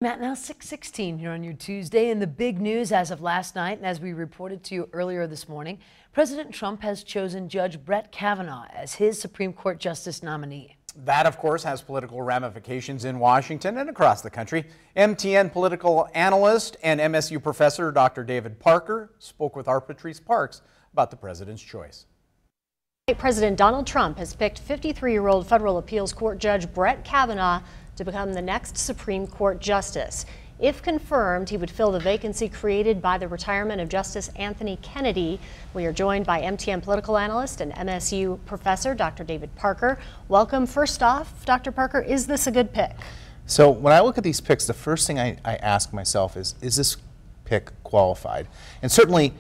Matt, now 6:16 here on your Tuesday, and the big news as of last night, and as we reported to you earlier this morning, President Trump has chosen Judge Brett Kavanaugh as his Supreme Court Justice nominee. That, of course, has political ramifications in Washington and across the country. MTN Political Analyst and MSU professor Dr. David Parker spoke with our Patrice Parks about the president's choice. President Donald Trump has picked 53-year-old federal appeals court judge Brett Kavanaugh to become the next Supreme Court justice. If confirmed, he would fill the vacancy created by the retirement of Justice Anthony Kennedy. We are joined by MTN Political Analyst and MSU professor Dr. David Parker. Welcome. First off, Dr. Parker, is this a good pick? So when I look at these picks, the first thing I ask myself is this pick qualified? And certainly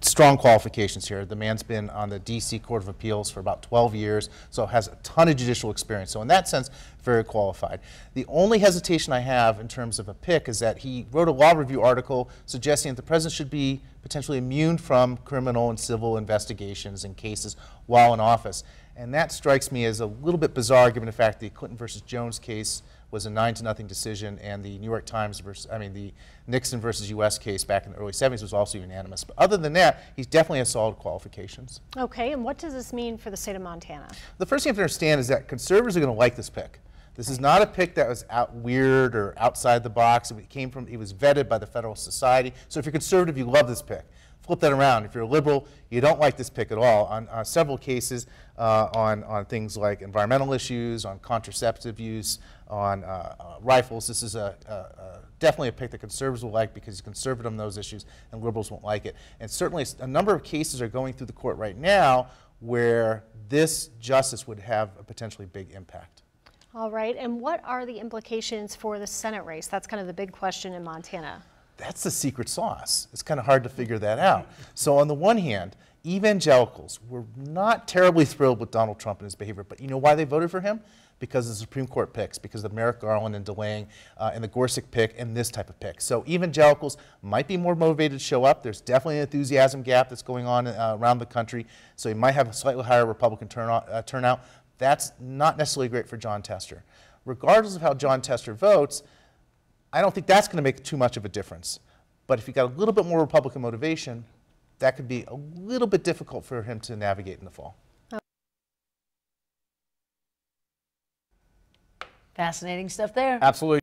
strong qualifications here. The man's been on the D.C. Court of Appeals for about 12 years, so has a ton of judicial experience. So in that sense, very qualified. The only hesitation I have in terms of a pick is that he wrote a law review article suggesting that the president should be potentially immune from criminal and civil investigations and cases while in office. And that strikes me as a little bit bizarre given the fact the Clinton versus Jones case was a 9-0 decision, and the New York Times the Nixon versus U.S. case back in the early 70s was also unanimous. But other than that, he definitely has solid qualifications. Okay, and what does this mean for the state of Montana? The first thing you have to understand is that conservatives are going to like this pick. This is not a pick that was weird or outside the box. It was vetted by the Federal Society. So if you're conservative, you love this pick. Flip that around. If you're a liberal, you don't like this pick at all. On several cases, on things like environmental issues, on contraceptive use, on rifles, this is definitely a pick that conservatives will like because he's conservative on those issues, and liberals won't like it. And certainly a number of cases are going through the court right now where this justice would have a potentially big impact. All right, and what are the implications for the Senate race? That's kind of the big question in Montana. That's the secret sauce. It's kind of hard to figure that out. So on the one hand, evangelicals were not terribly thrilled with Donald Trump and his behavior, but you know why they voted for him? Because of the Supreme Court picks, because of Merrick Garland and delaying, and the Gorsuch pick, and this type of pick. So evangelicals might be more motivated to show up. There's definitely an enthusiasm gap that's going on around the country, so you might have a slightly higher Republican turnout. That's not necessarily great for Jon Tester. Regardless of how Jon Tester votes, I don't think that's going to make too much of a difference. But if you got a little bit more Republican motivation, that could be a little bit difficult for him to navigate in the fall. Fascinating stuff there. Absolutely.